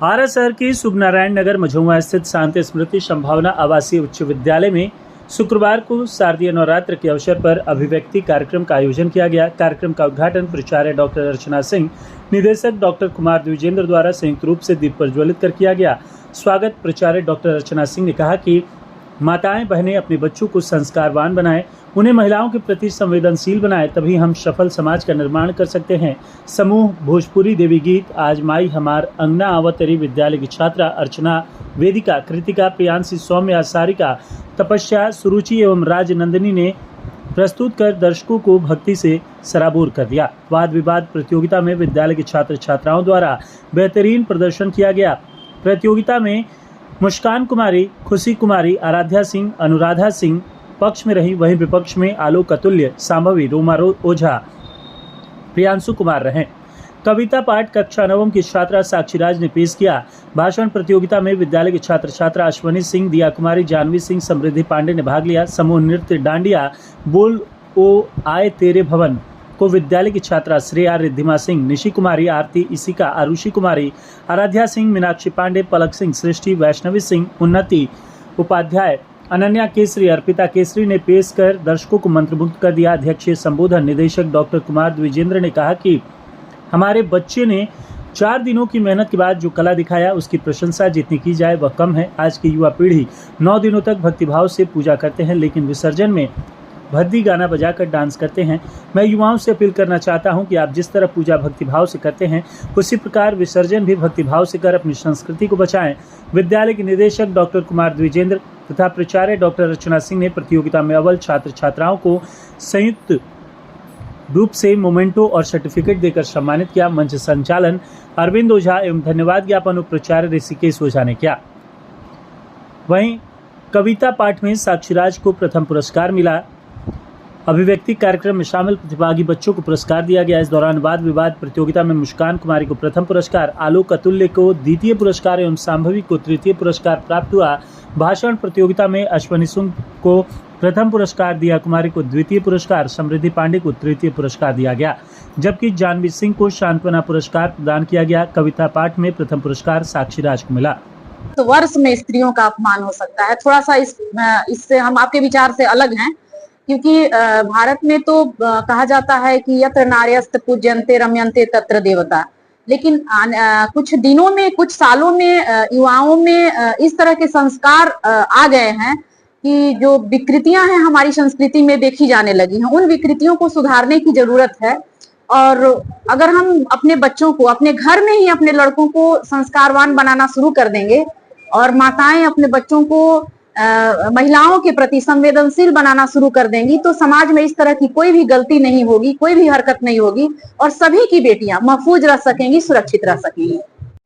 आरा शहर की शुभनारायण नगर मझौआ स्थित शांति स्मृति संभावना आवासीय उच्च विद्यालय में शुक्रवार को शारदीय नवरात्र के अवसर पर अभिव्यक्ति कार्यक्रम का आयोजन किया गया। कार्यक्रम का उद्घाटन प्राचार्य डॉक्टर अर्चना सिंह, निदेशक डॉक्टर कुमार द्विजेंद्र द्वारा संयुक्त रूप से दीप प्रज्वलित कर किया गया। स्वागत प्राचार्य डॉक्टर अर्चना सिंह ने कहा कि माताएं बहनें अपने बच्चों को संस्कारवान बनाएं, उन्हें महिलाओं के प्रति संवेदनशील बनाएं, तभी हम सफल समाज का निर्माण कर सकते हैं। समूह भोजपुरी देवी गीत आज माई हमार अंगना आवतरी विद्यालय की छात्रा अर्चना, वेदिका, कृतिका, प्रियांशी, सौम्या, सारिका, तपस्या, सुरुचि एवं राजनंदिनी ने प्रस्तुत कर दर्शकों को भक्ति से सराबोर कर दिया। वाद विवाद प्रतियोगिता में विद्यालय के छात्र छात्राओं द्वारा बेहतरीन प्रदर्शन किया गया। प्रतियोगिता में मुस्कान कुमारी, खुशी कुमारी, आराध्या सिंह, अनुराधा सिंह पक्ष में रही, वहीं विपक्ष में आलोक अतुल्य, सांभवी, रोमा ओझा, प्रियांशु कुमार रहे। कविता पाठ कक्षा 9 की छात्रा साक्षीराज ने पेश किया। भाषण प्रतियोगिता में विद्यालय के छात्र छात्रा अश्वनी सिंह, दिया कुमारी, जानवी सिंह, समृद्धि पांडे ने भाग लिया। समूह नृत्य डांडिया बोल ओ आए तेरे भवन को विद्यालय की छात्रा श्रेया, रिद्धिमा सिंह, निशी कुमारी, आरती, इसिका, आरुषि कुमारी, आराध्या सिंह, मीनाक्षी पांडे, पलक सिंह, सृष्टि, वैष्णवी सिंह, उन्नति उपाध्याय, अनन्या केसरी, अर्पिता केसरी ने पेश कर दर्शकों को मंत्रमुग्ध कर दिया। अध्यक्षीय संबोधन निदेशक डॉक्टर कुमार द्विजेंद्र ने कहा कि हमारे बच्चे ने 4 दिनों की मेहनत के बाद जो कला दिखाया, उसकी प्रशंसा जितनी की जाए वह कम है। आज की युवा पीढ़ी 9 दिनों तक भक्तिभाव से पूजा करते हैं, लेकिन विसर्जन में भक्ति गाना बजाकर डांस करते हैं। मैं युवाओं से अपील करना चाहता हूं कि आप जिस तरह पूजा भक्तिभाव से करते हैं, उसी प्रकार विसर्जन भी भक्तिभाव से कर अपनी संस्कृति को बचाएं। विद्यालय के निदेशक डॉक्टर कुमार द्विजेंद्र तथा प्राचार्य डॉक्टर अर्चना सिंह ने प्रतियोगिता में अव्वल छात्र छात्राओं को संयुक्त रूप से मोमेंटो और सर्टिफिकेट देकर सम्मानित किया। मंच संचालन अरविंद ओझा एवं धन्यवाद ज्ञापन उपाचार्य ऋषिकेश ओझा ने किया। वहीं कविता पाठ में साक्षीराज को प्रथम पुरस्कार मिला। अभिव्यक्ति कार्यक्रम में शामिल प्रतिभागी बच्चों को पुरस्कार दिया गया। इस दौरान वाद विवाद प्रतियोगिता में मुस्कान कुमारी को प्रथम पुरस्कार, आलोक अतुल्य को द्वितीय पुरस्कार एवं सांभवी को तृतीय पुरस्कार प्राप्त हुआ। भाषण प्रतियोगिता में अश्वनी सिंह को प्रथम पुरस्कार, दिया कुमारी को द्वितीय पुरस्कार, समृद्धि पांडे को तृतीय पुरस्कार दिया गया, जबकि जानवी सिंह को सांत्वना पुरस्कार प्रदान किया गया। कविता पाठ में प्रथम पुरस्कार साक्षीराज को मिला। तो वर्ष में स्त्रियों का अपमान हो सकता है, थोड़ा सा इससे हम आपके विचार से अलग हैं, क्योंकि भारत में तो कहा जाता है कि यत्र नार्यस्त पूज्यन्ते रम्यन्ते तत्र देवता, लेकिन कुछ दिनों में, कुछ सालों में युवाओं में इस तरह के संस्कार आ गए हैं कि जो विकृतियां हैं हमारी संस्कृति में देखी जाने लगी हैं। उन विकृतियों को सुधारने की जरूरत है। और अगर हम अपने बच्चों को, अपने घर में ही अपने लड़कों को संस्कारवान बनाना शुरू कर देंगे और माताएं अपने बच्चों को महिलाओं के प्रति संवेदनशील बनाना शुरू कर देंगी, तो समाज में इस तरह की कोई भी गलती नहीं होगी, कोई भी हरकत नहीं होगी और सभी की बेटियां महफूज रह सकेंगी, सुरक्षित रह सकेंगी।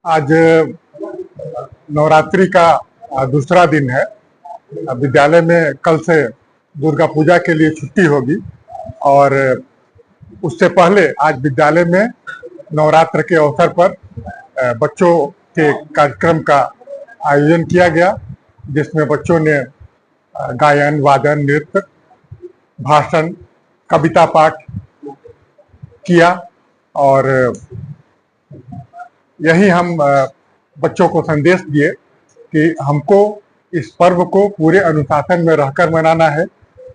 आज नवरात्रि का दूसरा दिन है। विद्यालय में कल से दुर्गा पूजा के लिए छुट्टी होगी और उससे पहले आज विद्यालय में नवरात्र के अवसर पर बच्चों के कार्यक्रम का आयोजन किया गया, जिसमें बच्चों ने गायन, वादन, नृत्य, भाषण, कविता पाठ किया और यही हम बच्चों को संदेश दिए कि हमको इस पर्व को पूरे अनुशासन में रहकर मनाना है।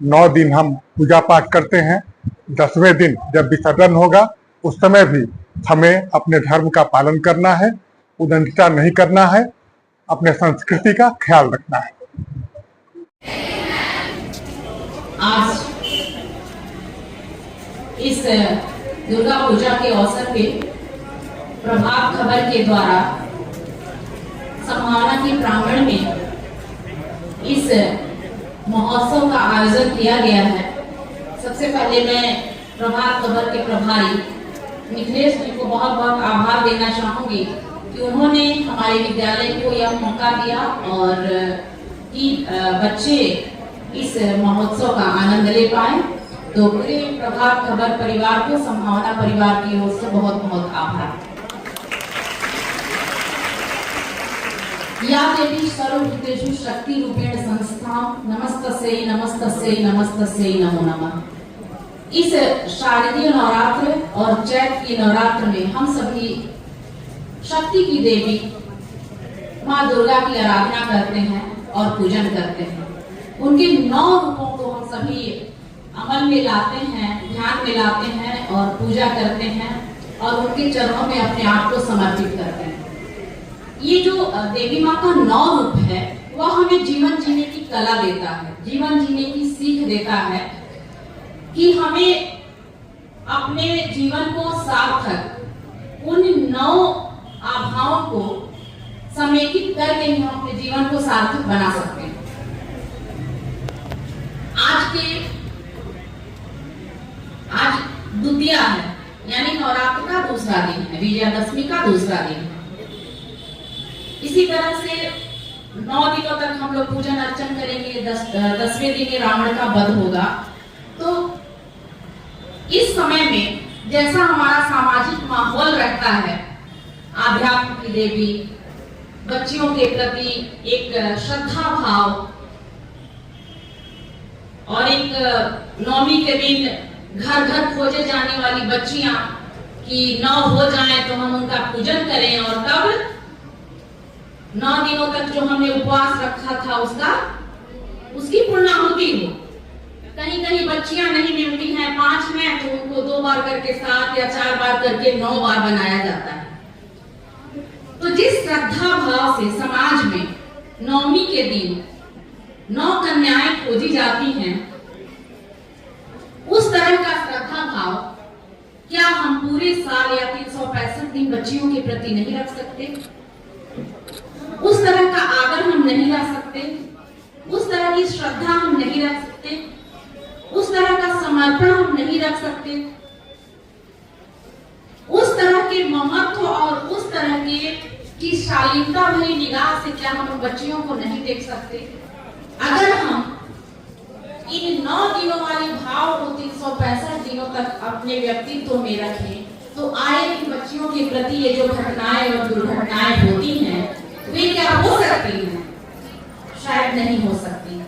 9 दिन हम पूजा पाठ करते हैं। 10वें दिन जब विसर्जन होगा उस समय भी हमें अपने धर्म का पालन करना है, उदंडता नहीं करना है, अपने संस्कृति का ख्याल रखना है। आज इस दुर्गा पूजा के अवसर पे प्रभात खबर के द्वारा संभावना के प्रांगण में इस महोत्सव का आयोजन किया गया है। सबसे पहले मैं प्रभात खबर के प्रभारी निखिलेश जी को बहुत बहुत आभार देना चाहूंगी कि उन्होंने हमारे विद्यालय को यह मौका दिया और कि बच्चे इस महोत्सव का आनंद ले पाए। तो पूरे प्रभात खबर परिवार को, संभावना परिवार की ओर से बहुत बहुत आभार। या देवी सर्वभूतेषु शक्ति रूपेण संस्था नमस्तस्यै नमस्तस्यै नमस्तस्यै नमो नमः। इस शारदीय नवरात्र और चैत की नवरात्र में हम सभी शक्ति की देवी माँ दुर्गा की आराधना करते हैं और पूजन करते हैं। उनके 9 रूपों को हम सभी अमल में लाते हैं, ध्यान में लाते हैं और पूजा करते हैं और उनके चरणों में अपने आप को समर्पित करते हैं। ये जो देवी माँ का 9 रूप है वह हमें जीवन जीने की कला देता है, जीवन जीने की सीख देता है कि हमें अपने जीवन को सार्थक उन 9 आभाओं को समेकित करके ही हम अपने जीवन को सार्थक बना सकते हैं। आज द्वितीया है, यानी नवरात्र का दूसरा दिन है, विजयादशमी का दूसरा दिन है। इसी तरह से 9 दिनों तक हम लोग पूजन अर्चन करेंगे। 10वें दिन रावण का वध होगा। तो इस समय में जैसा हमारा सामाजिक माहौल रहता है, आध्यात्म की देवी, बच्चियों के प्रति एक श्रद्धा भाव और एक 9वीं के दिन घर घर खोजे जाने वाली बच्चियां कि 9 हो जाए तो हम उनका पूजन करें और तब 9 दिनों तक जो हमने उपवास रखा था उसकी पूर्णाहुति हो। कहीं कहीं बच्चियां नहीं मिलती हैं 5 में, तो उनको 2 बार करके 7 या 4 बार करके 9 बार बनाया जाता है। तो जिस श्रद्धा भाव से समाज में 9वीं के दिन 9 कन्याएं खोजी जाती हैं, उस तरह का श्रद्धा भाव क्या हम पूरे साल या 365 दिन बच्चियों के प्रति नहीं रख सकते? उस तरह का आदर हम नहीं रख सकते? उस तरह की श्रद्धा हम नहीं रख सकते? उस तरह का समर्पण हम नहीं रख सकते? उस तरह के ममत्व और उस तरह की शालीनता भरी निगाह से क्या हम बच्चियों को नहीं देख सकते? अगर हम इन 9 दिनों वाले भाव को 365 दिनों तक अपने व्यक्तित्व में रखें, तो आए दिन बच्चियों के प्रति ये जो घटनाएं और दुर्घटनाएं होती हैं, वे क्या हो सकती हैं? शायद नहीं हो सकती।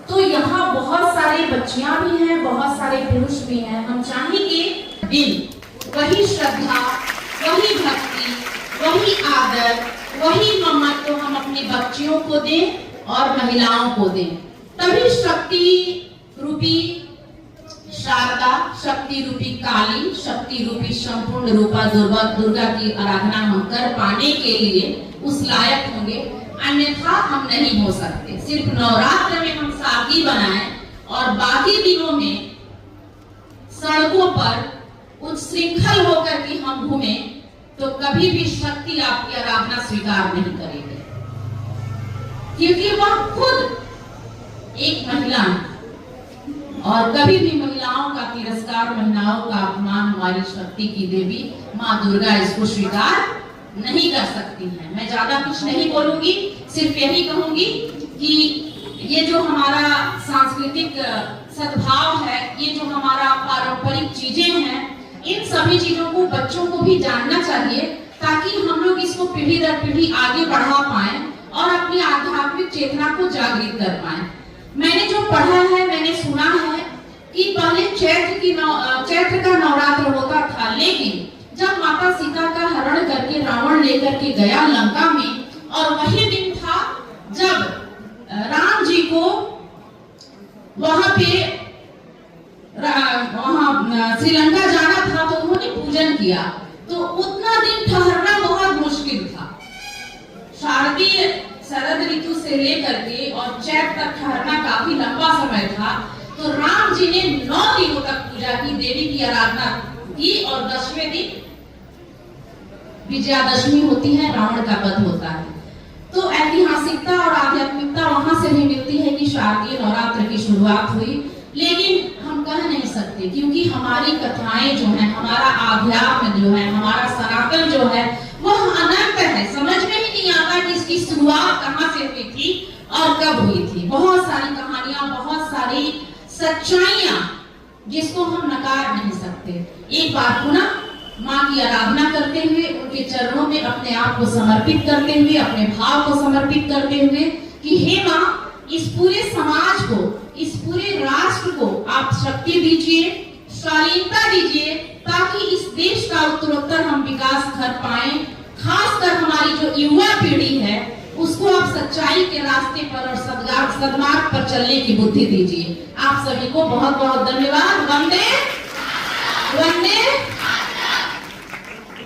तो यहाँ बहुत सारी बच्चियां भी हैं, बहुत सारे पुरुष भी हैं। हम चाहेंगे दिन वही श्रद्धा, वही भक्ति, वही आदर, वही ममत्व हम अपनी बच्चियों को दें और महिलाओं को दें। तभी शक्ति रूपी शारदा, शक्ति रूपी काली, शक्ति रूपी संपूर्ण रूपा दुर्गा की आराधना हम कर पाने के लिए उस लायक होंगे, अन्यथा हम नहीं हो सकते। सिर्फ नवरात्र में हम सादगी बनाएं और बाकी दिनों में सड़कों पर उच्छृंखल होकर के हम घूमें, तो कभी भी शक्ति आपकी आराधना स्वीकार नहीं करेगी, क्योंकि वह खुद एक महिला है। और कभी भी महिलाओं का तिरस्कार, महिलाओं का अपमान हमारी शक्ति की देवी माँ दुर्गा इसको स्वीकार नहीं कर सकती है। मैं ज्यादा कुछ नहीं बोलूंगी, सिर्फ यही कहूंगी कि ये जो हमारा सांस्कृतिक सद्भाव है, ये जो हमारा पारंपरिक चीजें हैं, इन सभी चीजों को बच्चों को भी जानना चाहिए, ताकि हम लोग इसको पीढ़ी दर पीढ़ी आगे बढ़ा पाएं और अपनी आध्यात्मिक चेतना को जागृत कर पाएं। मैंने जो पढ़ा है, मैंने सुना है कि पहले चैत्र का नवरात्र होता था, लेकिन जब माता सीता का हरण करके रावण लेकर के गया लंका में, और वही दिन था जब राम जी को वहां श्रीलंका जाना था, तो उन्होंने पूजन किया। तो उतना दिन ठहरना बहुत मुश्किल था। शारदीय शरद ऋतु से लेकर के और चैत तक ठहरना काफी लंबा समय था। तो राम जी ने 9 दिनों तक पूजा की, देवी की आराधना की, और 10वें दिन विजयादशमी होती है, रावण का वध होता है। तो ऐतिहासिकता और आध्यात्मिकता वहां से भी मिलती है कि शारदीय नवरात्र की शुरुआत हुई। लेकिन हम कह नहीं सकते, क्योंकि हमारी कथाएं जो है, हमारा आध्यात्म जो है, हमारा सनातन जो है, वह अनंत है। समझ में ही नहीं आता कि इसकी शुरुआत कहाँ से हुई थी और कब हुई थी। बहुत सारी कहानियां, बहुत सारी सच्चाइयां जिसको हम नकार नहीं सकते। एक बार पुनः माँ की आराधना करते हुए, उनके चरणों में अपने आप को समर्पित करते हुए, अपने भाव को समर्पित करते हुए कि हे माँ, इस पूरे समाज को, इस पूरे राष्ट्र को आप शक्ति दीजिए, शालीनता दीजिए, ताकि इस देश का उत्तरोत्तर हम विकास कर पाए। खासकर हमारी जो युवा पीढ़ी है, सच्चाई के रास्ते पर और सद्मार्ग पर चलने की बुद्धि दीजिए। आप सभी को बहुत बहुत धन्यवाद। वंदे वंदे।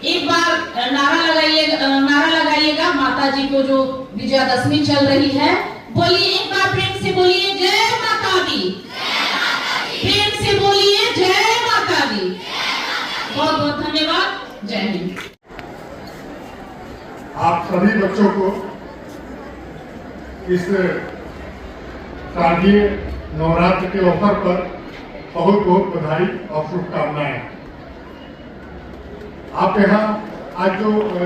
एक बार नारा लगाइएगा माता जी को जो विजयादशमी चल रही है। बोलिए एक बार प्रेम से बोलिए जय माता दी। प्रेम से बोलिए जय माता दी। बहुत बहुत धन्यवाद। जय हिंद। आप सभी बच्चों को इस शारदीय नवरात्र के अवसर पर बहुत बहुत बधाई और शुभकामनाएं। आप यहाँ आज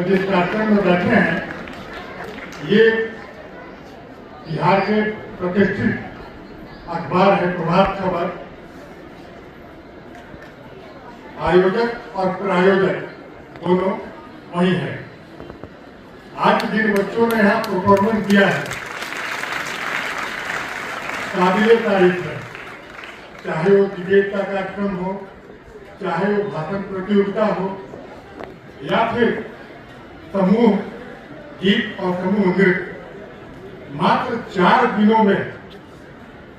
जिस कार्यक्रम में बैठे हैं, ये बिहार के प्रतिष्ठित अखबार है प्रभात खबर। आयोजक और प्रायोजक दोनों वही है। आज जिन बच्चों ने यहाँ परफॉर्मेंस दिया है, काबिले तारीफ है। चाहे वो डिबेट का कार्यक्रम हो, चाहे वो भाषण प्रतियोगिता हो, या फिर समूह गीत और समूह नृत्य। मात्र 4 दिनों में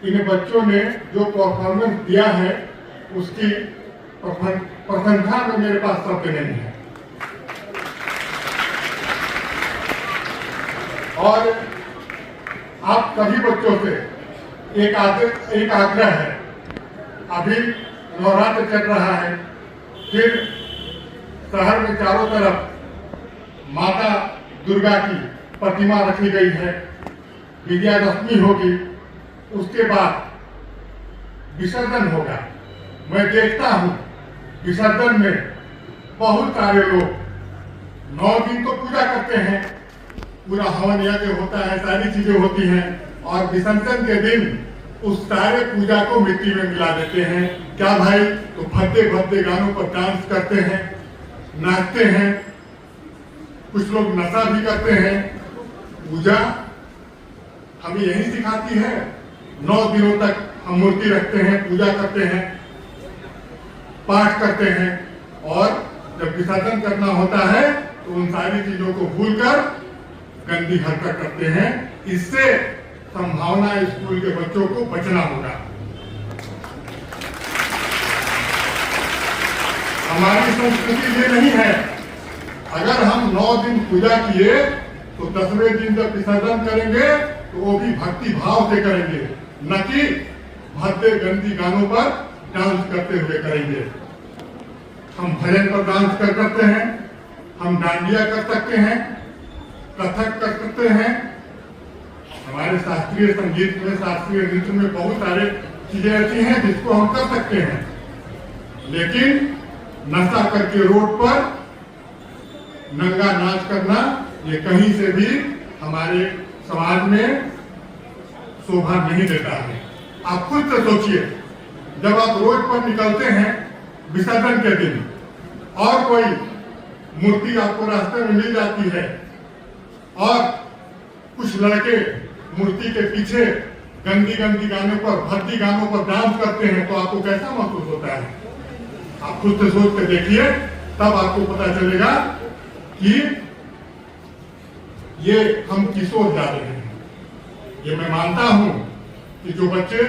इन बच्चों ने जो परफॉर्मेंस दिया है, उसकी प्रशंसा में मेरे पास शब्द नहीं है। और आप सभी बच्चों से एक आग्रह है। अभी नवरात्र चल रहा है, फिर शहर में चारों तरफ माता दुर्गा की प्रतिमा रखी गई है। विजयादशमी होगी, उसके बाद विसर्जन होगा। मैं देखता हूँ विसर्जन में बहुत सारे लोग 9 दिन तो पूजा करते हैं, पूरा हवन यज्ञ होता है, सारी चीजें होती हैं, और विसर्जन के दिन उस सारे पूजा को मिट्टी में मिला देते हैं। क्या भाई? तो भद्दे भद्दे गानों पर डांस करते हैं, नाचते हैं, कुछ लोग नशा भी करते हैं। पूजा हमें यही सिखाती है। 9 दिनों तक हम मूर्ति रखते हैं, पूजा करते हैं, पाठ करते हैं, और जब विसर्जन करना होता है तो उन सारी चीजों को भूलकर गंदी हरकत करते हैं। इससे संभावना स्कूल के बच्चों को बचना होगा। हमारी संस्कृति ये नहीं है। अगर हम 9 दिन पूजा किए तो 10वें दिन जब विसर्जन करेंगे तो वो भी भक्ति भाव से करेंगे, न कि भद्दे गंदी गानों पर डांस करते हुए करेंगे। हम भजन पर डांस कर सकते हैं, हम डांडिया कर सकते हैं, कथक कर सकते हैं। हमारे शास्त्रीय संगीत में, शास्त्रीय नृत्य में बहुत सारे चीजें ऐसी हैं जिसको हम कर सकते हैं। लेकिन नशा करके रोड पर नंगा नाच करना, ये कहीं से भी हमारे समाज में शोभा नहीं देता है। आप खुद से सोचिए, जब आप रोड पर निकलते हैं विसर्जन के दिन और कोई मूर्ति आपको रास्ते में मिल जाती है और कुछ लड़के मूर्ति के पीछे गंदी गानों पर, भक्ति गानों पर डांस करते हैं, तो आपको कैसा महसूस होता है? आप खुद से सोच के देखिए, तब आपको पता चलेगा कि ये हम किस ओर जा रहे हैं। ये मैं मानता हूं कि जो बच्चे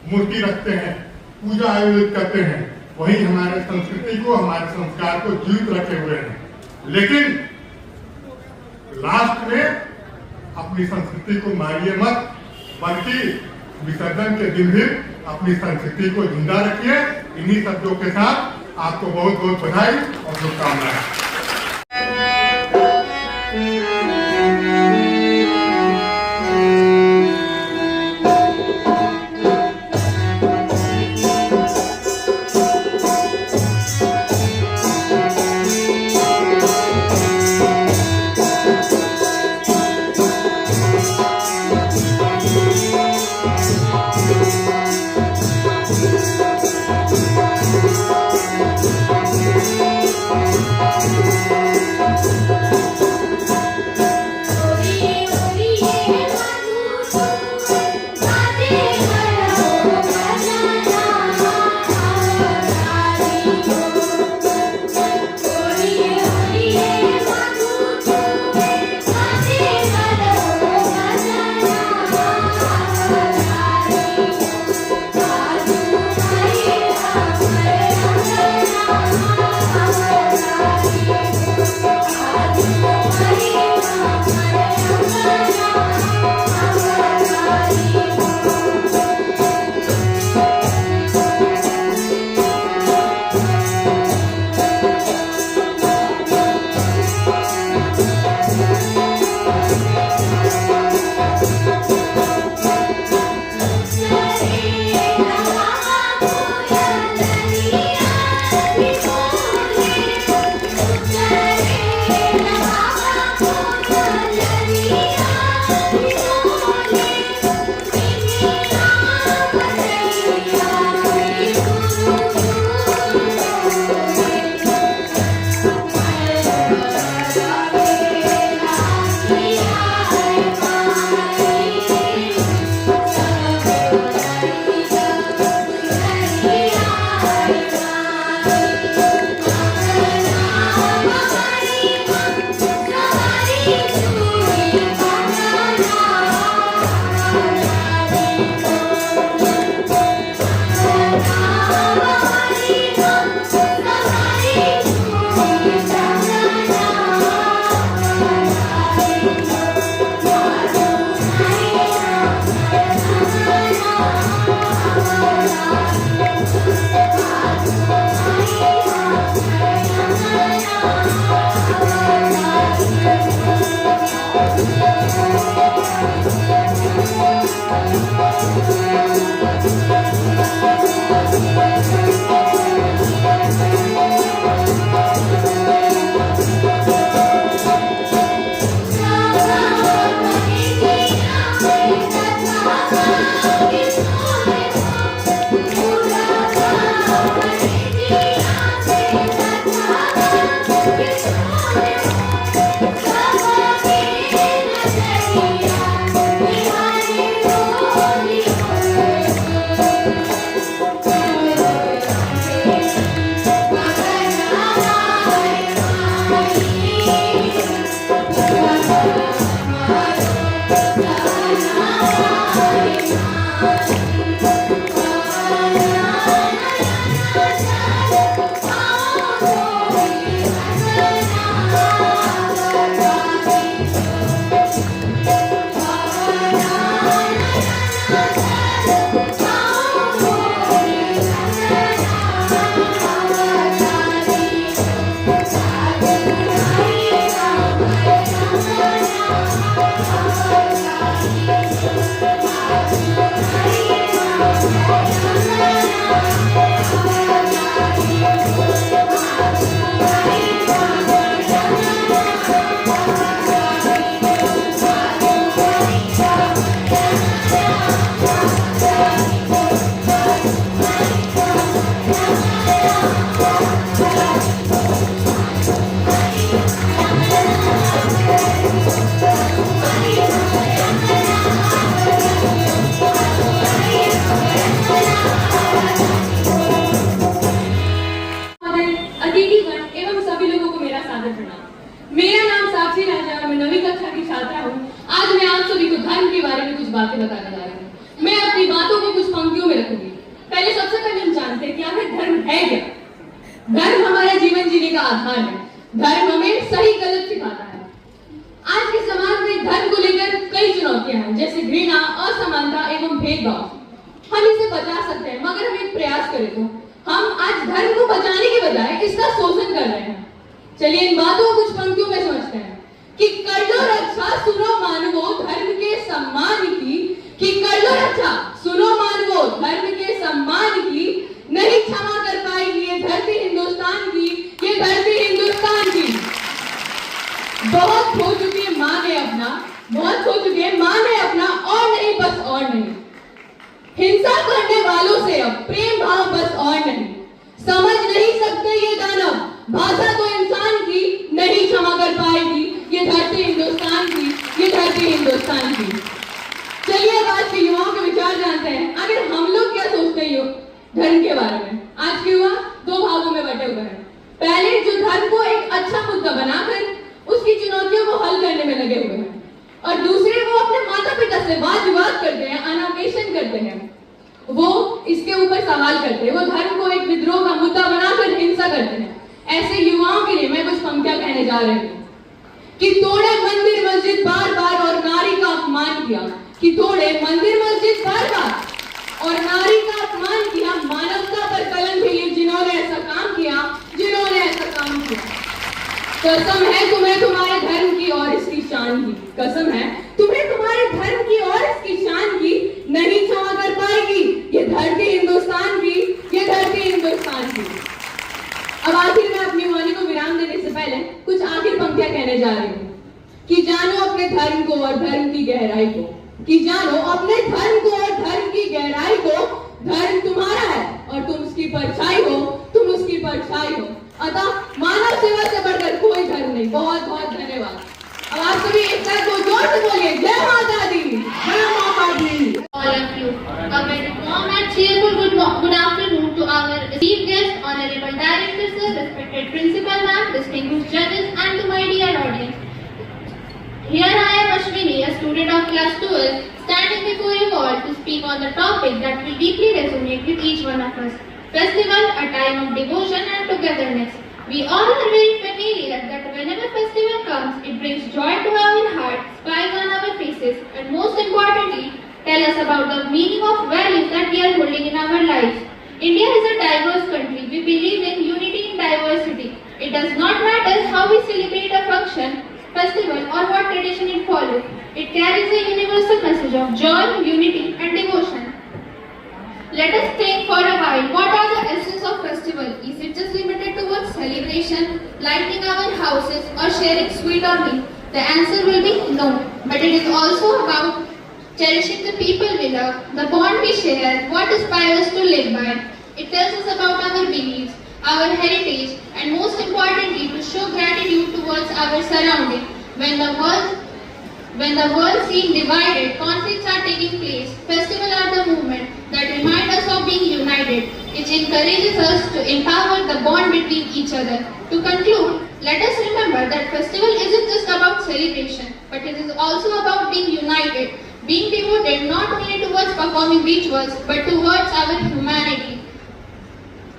मूर्ति रखते हैं, पूजा आयोजित करते हैं, वही हमारे संस्कृति को, हमारे संस्कार को जीवित रखे हुए हैं। लेकिन लास्ट में अपनी संस्कृति को मारिए मत, बल्कि विसर्जन के दिन भी अपनी संस्कृति को जिंदा रखिए। इन्हीं शब्दों के साथ आपको बहुत बहुत बधाई और शुभकामनाएं। बातें बताने जा रही हूँ। मैं अपनी बातों को कुछ पंक्तियों में रखूंगी। पहले सबसे पहले हम जानते हैं कि आखिर धर्म है क्या। धर्म हमारे जीवन जीने का आधार है। धर्म हमें सही गलत सिखाता है। आज के समाज में धर्म को लेकर कई चुनौतियां हैं, जैसे घृणा, असमानता एवं भेदभाव। हम इसे बचा सकते हैं, मगर हम एक प्रयास करें तो हम आज धर्म को बचाने के बजाय इसका शोषण कर रहे हैं। चलिए इन बातों को कुछ पंक्तियों में समझते हैं कि कर लो रक्षा सुनो मानवो धर्म के सम्मान की, कि कर लो रक्षा सुनो मानवो धर्म के सम्मान की, नहीं क्षमा कर पाएगी ये धरती हिंदुस्तान की, ये धरती हिंदुस्तान की। बहुत खो चुकी है माँ ने अपना, बहुत खो चुकी है माँ ने अपना, और नहीं बस और नहीं। हिंसा करने वालों से अब प्रेम भाव बस और नहीं। समझ नहीं सकते ये दानव, भाषा तो इंसान की, नहीं क्षमा कर पाएगी ये धरती हिंदुस्तान की, ये धरती हिंदुस्तान की। चलिए अब आज के युवाओं के विचार जानते हैं। आखिर हम लोग क्या सोचते हैं धर्म के बारे में। आज के युवा दो भागों में बटे हुए हैं। पहले जो धर्म को एक अच्छा मुद्दा बनाकर उसकी चुनौतियों को हल करने में लगे हुए हैं, और दूसरे वो अपने माता पिता से वाद विवाद करते हैं, अनापेशन करते हैं, वो इसके ऊपर सवाल करते हैं, वो धर्म को एक विद्रोह का मुद्दा बनाकर हिंसा करते हैं। ऐसे युवाओं के लिए मैं कुछ पंक्तियां कहने जा रही हूँ कि तोड़े मंदिर मस्जिद बार बार और नारी का अपमान किया, कि तोड़े मंदिर मस्जिद बार बार और नारी का अपमान किया, मानवता पर कलंक लिए जिन्होंने ऐसा काम किया, जिन्होंने ऐसा काम किया। कसम है तुम्हें तुम्हारे धर्म की और इसकी शान की, कसम है तुम्हें तुम्हारे धर्म की और इसकी शान की, नहीं क्षमा कर पाएगी ये धरती हिंदुस्तान की, ये धरती हिंदुस्तान की। अब आखिर में अपनी वाणी को विराम देने से पहले कुछ आखिर पंक्तियां कहने जा रही हूँ कि जानो अपने धर्म को और धर्म की गहराई को, कि जानो अपने धर्म को और धर्म की गहराई को। धर्म तुम्हारा है और तुम उसकी परछाई हो, तुम उसकी परछाई हो। अतः मानव सेवा से बढ़कर कोई धर्म नहीं। बहुत बहुत धन्यवाद। अब आप सभी एक साथ दो जोर से बोलिए, जय माता दी, जय माता दी। All of you, a very warm and cheerful good afternoon to our esteemed guests, honorable director sir, respected principal ma'am, distinguished judges, and to my dear audience. Here I am Ashwini, a student of class 12, standing before you all to speak on the topic that will deeply resonate with each one of us. Festival, a time of devotion and togetherness. We all are very familiar that whenever festival comes, it brings joy to our hearts, smiles on our faces, and most importantly, tell us about the meaning of values that we are holding in our lives. India is a diverse country. We believe in unity in diversity. It does not matter how we celebrate a function, festival, or what tradition it follows. It carries a universal message of joy, unity, and devotion. Let us think for a while, what are the essence of festival? Is it just limited towards celebration, lighting our houses, or sharing sweet or meat? The answer will be no. But it is also about cherishing the people we love, the bond we share, what inspires us to live by. It tells us about our beliefs, our heritage, and most importantly, to show gratitude towards our surroundings. When the world seems divided, conflicts are taking place. Festivals are the movement that remind us of being united. It encourages us to empower the bond between each other. To conclude, let us remember that festival isn't just about celebration, but it is also about being united, being devoted not only towards performing rituals, but towards our humanity.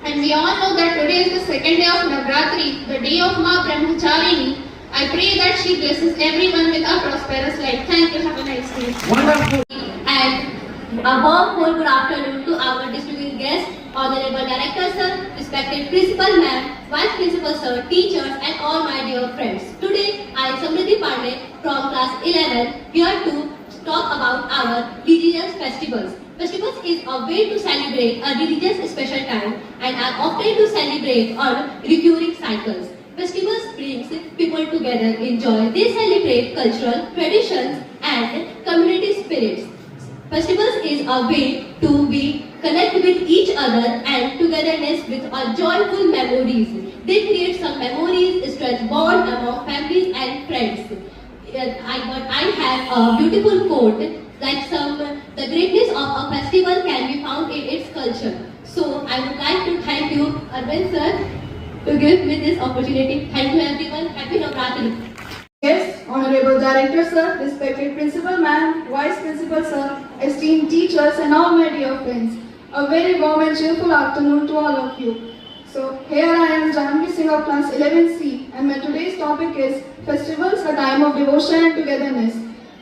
And we all know that today is the second day of Navratri, the day of Ma Brahmacharini. I pray that she blesses everyone with a prosperous life. Thank you. Have a nice day. Wonderful. And a warm good afternoon to our distinguished guests, honorable director sir, respected principal ma'am, vice principal sir, teachers, and all my dear friends. Today I am Samriddhi Pandey from class 11 here to talk about our religious festivals. Festivals is a way to celebrate a religious special time and are often to celebrate on recurring cycles. Festivals brings people together in joy. They celebrate cultural traditions and community spirits. Festivals is a way to be connect with each other and togetherness with a joyful memories. They create some memories, stretch bond among families and friends. I have a beautiful quote like the greatness of a festival can be found in its culture. So I would like to thank you, Arvind sir, to give me this opportunity. Thank you everyone. Happy Navratri. Yes, Honorable Director Sir, respected Principal Ma'am, Vice Principal Sir, esteemed teachers and all my dear friends, a very warm and cheerful afternoon to all of you. So here I am Janvi Singh of class 11C and my today's topic is Festivals, a time of devotion and togetherness.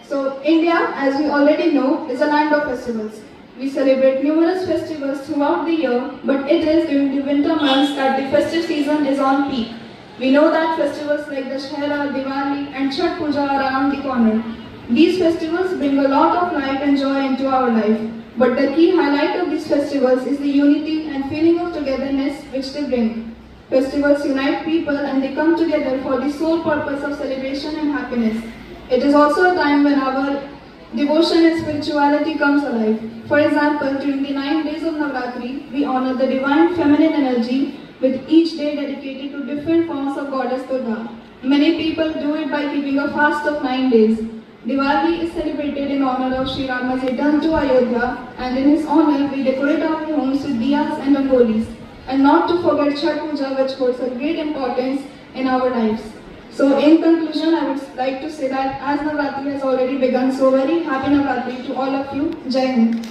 So India, as we already know, is a land of festivals. We celebrate numerous festivals throughout the year, but it is during the winter months that the festive season is on peak. We know that festivals like Dussehra, Diwali and Chhath Puja are around the corner. These festivals bring a lot of life and joy into our life. But the key highlight of these festivals is the unity and feeling of togetherness which they bring. Festivals unite people and they come together for the sole purpose of celebration and happiness. It is also a time when our devotion and spirituality comes alive. For example, during the 9 days of Navratri, we honor the divine feminine energy with each day dedicated to different forms of Goddess Durga. Many people do it by keeping a fast of 9 days. Diwali is celebrated in honor of Sri Rama's return to Ayodhya, and in his honor we decorate our homes with diyas and rangolis. And not to forget Chhath Puja, which holds a great importance in our lives. So in conclusion, I would like to say that as Navratri has already begun, so very happy Navratri to all of you. Jai Hind.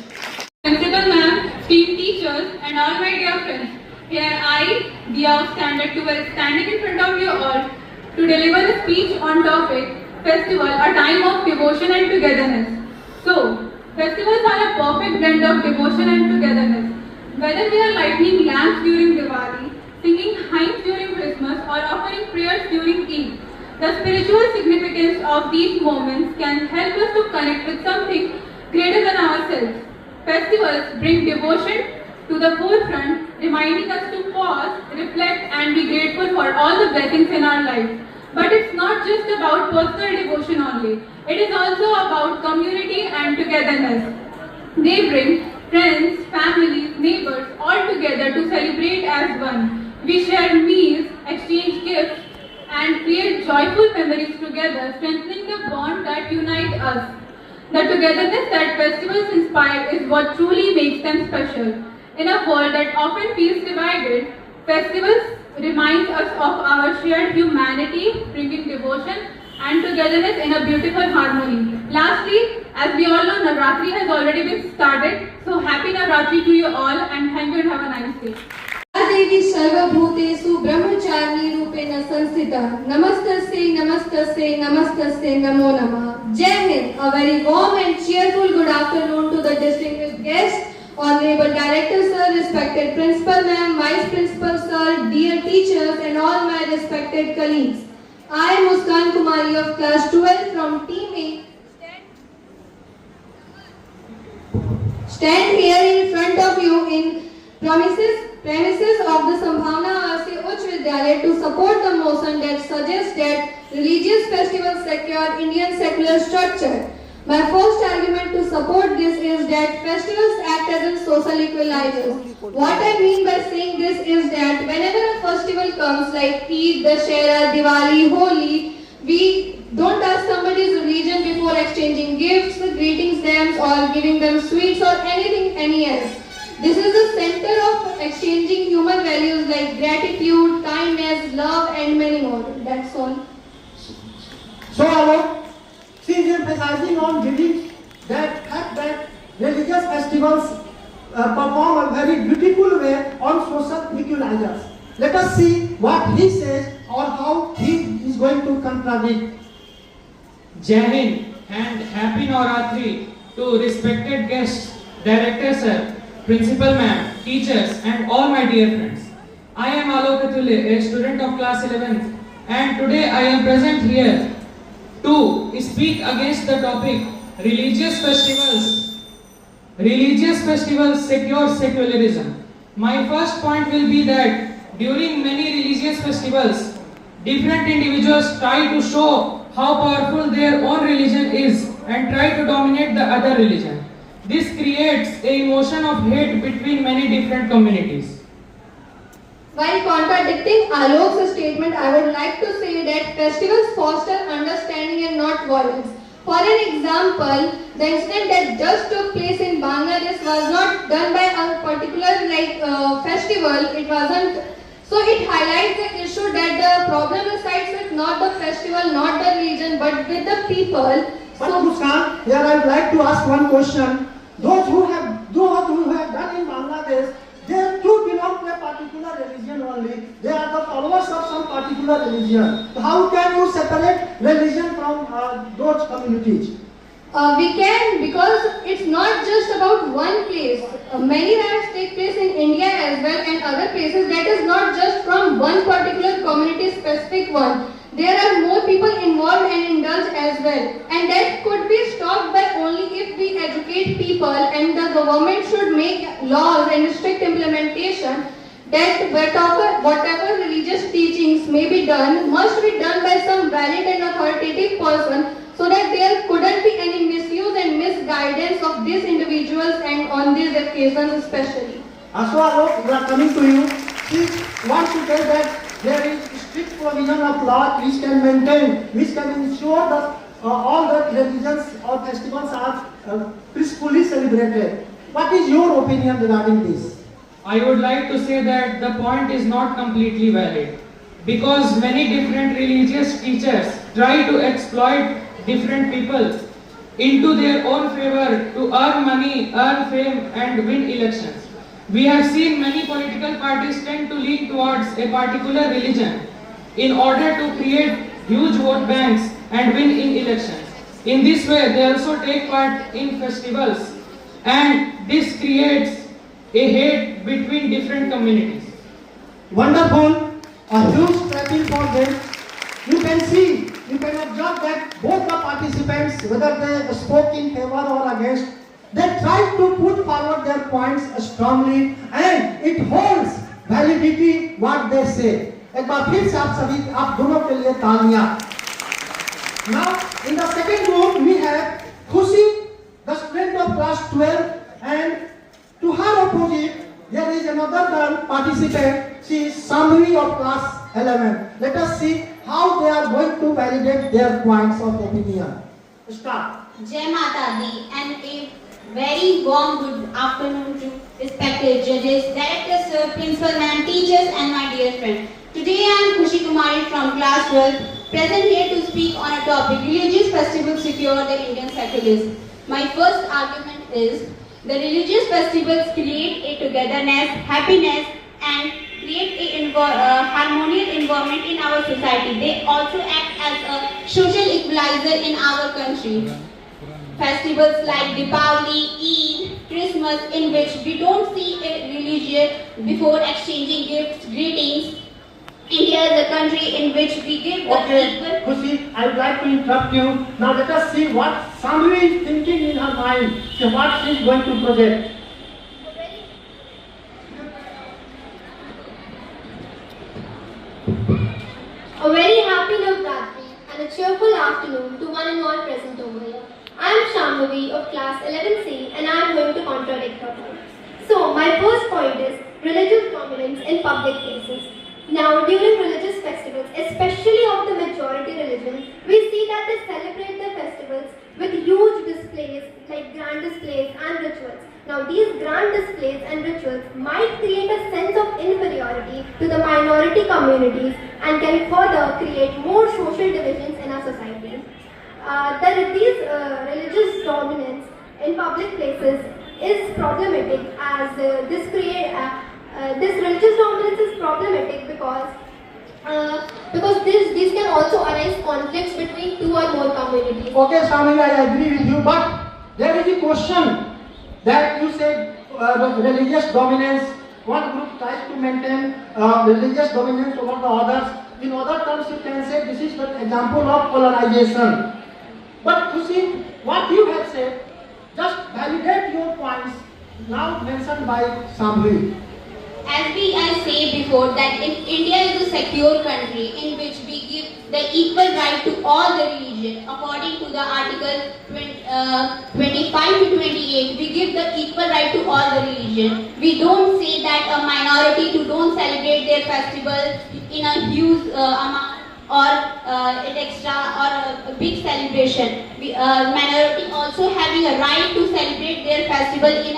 Principal Ma'am, esteemed teachers and all my dear friends, here I, Diya Standard 12, standing in front of you all to deliver a speech on topic Festival, a time of devotion and togetherness. So, festivals are a perfect blend of devotion and togetherness. Whether we are lighting lamps during Diwali, singing hymns during Christmas or offering prayers during Eid, the spiritual significance of these moments can help us to connect with something greater than ourselves. Festivals bring devotion to the forefront, reminding us to pause, reflect and be grateful for all the blessings in our life. But it's not just about personal devotion only. It is also about community and togetherness. They bring friends, families, neighbors all together to celebrate as one. We share meals, exchange gifts and create joyful memories together, strengthening the bond that unites us. The togetherness that festivals inspire is what truly makes them special. In a world that often feels divided, festivals reminds us of our shared humanity, bringing devotion and togetherness in a beautiful harmony. Lastly, as we all know, Navratri has already been started. So happy Navratri to you all and thank you and have a nice day. देवी सर्वभूतेषु ब्रह्मचारिणी रूपेण संस्थिता नमस्तस्यै नमस्तस्यै नमस्तस्यै नमो नमः. Jai Hind. A very warm and cheerful good afternoon to the distinguished guests, Honorable Director Sir, respected Principal Ma'am, Vice Principal Sir, dear teachers and all my respected colleagues. I am Muskan Kumari of class 12 from Team A. Stand here in front of you in premises of the Sambhavna Aasi Uch Vidyalaya to support the motion that suggests that religious festivals secure Indian secular structure. My first argument to support this is that festivals act as a social equalizers. What I mean by saying this is that whenever a festival comes like Eid, Dussehra, Diwali, Holi, we don't ask somebody's religion before exchanging gifts, greeting them or giving them sweets or any else. This is the center of exchanging human values like gratitude, kindness, love and many more. That's all. So Alok, she is emphasizing on belief that fact that religious festivals perform a very beautiful way on social equalizers. Let us see what he says or how he is going to contradict. Jai Hind and Happy Navratri to respected guests, Director Sir, Principal Ma'am, teachers and all my dear friends. I am Alok Atule, a student of class 11 and today I am present here to speak against the topic religious festivals. Religious festivals secure secularism. My first point will be that during many religious festivals, different individuals try to show how powerful their own religion is and try to dominate the other religion. This creates an emotion of hate between many different communities. While contradicting Alok's statement, I would like to say that festivals foster understanding and not violence. For an example, the incident that just took place in Bangladesh was not done by a particular festival. It wasn't So it highlights the issue that the problem resides with not the festival, not the religion, but with the people. But Muskan, here I would like to ask one question. Those who have done in Bangladesh, they too belong to a particular religion only. They are the followers of some particular religion. So how can you separate religion from those communities? We can, because it's not just about one place. Many riots take place in India as well and other places. That is not just from one particular community specific one. There are more people involved and indulged as well. And that could be stopped by only if we educate people, and the government should make laws and strict implementation that whatever religious teachings may be done must be done by some valid and authoritative person, so that there couldn't be any misuse and misguidance of these individuals and on these occasions especially. Aswaro, we are coming to you. We want to tell that there is strict provision of law which can maintain, which can ensure that all the religions or festivals are peacefully celebrated. What is your opinion regarding this? I would like to say that the point is not completely valid, because many different religious teachers try to exploit different people into their own favor to earn money, earn fame and win elections. We have seen many political parties tend to lean towards a particular religion in order to create huge vote banks and win in elections. In this way, they also take part in festivals, and this creates a hate between different communities. Wonderful, a huge clapping for them. You can observe that both the participants, whether they spoke in favor or against, they tried to put forward their points strongly, and it holds validity what they say. एक बार फिर से आप दोनों के लिए तालियां. Now in the second group we have Khushi, the student of class 12, and to her opposite there is another girl participant. She is Samri of class 11. Let us see how they are going to validate their points of opinion. Start. Jai Mata Di, and a very warm good afternoon to respected judges, directors, sir, principal ma'am, teachers and my dear friend. Today I am Khushi Kumari from class 12, present here to speak on a topic: religious festivals secure the Indian secularists. My first argument is the religious festivals create a togetherness, happiness and create a harmonious environment in our society. They also act as a social equalizer in our country. Festivals like Deepavali, Eid, Christmas, in which we don't see a religion before exchanging gifts, greetings. India is a country in which we give the equal. Khushi, I would like to interrupt you. Now let us see what Samri is thinking in her mind. So what she is going to project. A very happy Navratri and a cheerful afternoon to one and all present over here. I am Shambhavi of class 11C and I am going to contradict her point. So my first point is religious dominance in public places. Now during religious festivals, especially of the majority religions, we see that they celebrate their festivals with huge displays like grand displays and rituals. Now these grand displays and rituals might create a sense of inferiority to the minority communities and can further create more social divisions in our society. These religious dominance in public places is problematic, as this religious dominance is problematic because these can also arise conflicts between two or more communities. Okay, Samri, I agree with you, but there is a question that you said religious dominance. One group tries to maintain religious dominance over the others. In other terms, you can say this is the example of polarization. But you see, what you have said, just validate your points now mentioned by Samri. As I say before, that India is a secure country in which we give the equal right to all the religion. According to the article 25 to 28, we give the equal right to all the religion. We don't say that a minority who don't celebrate their festival in a huge amount or an extra or a big celebration. Minority also having a right to celebrate their festival in a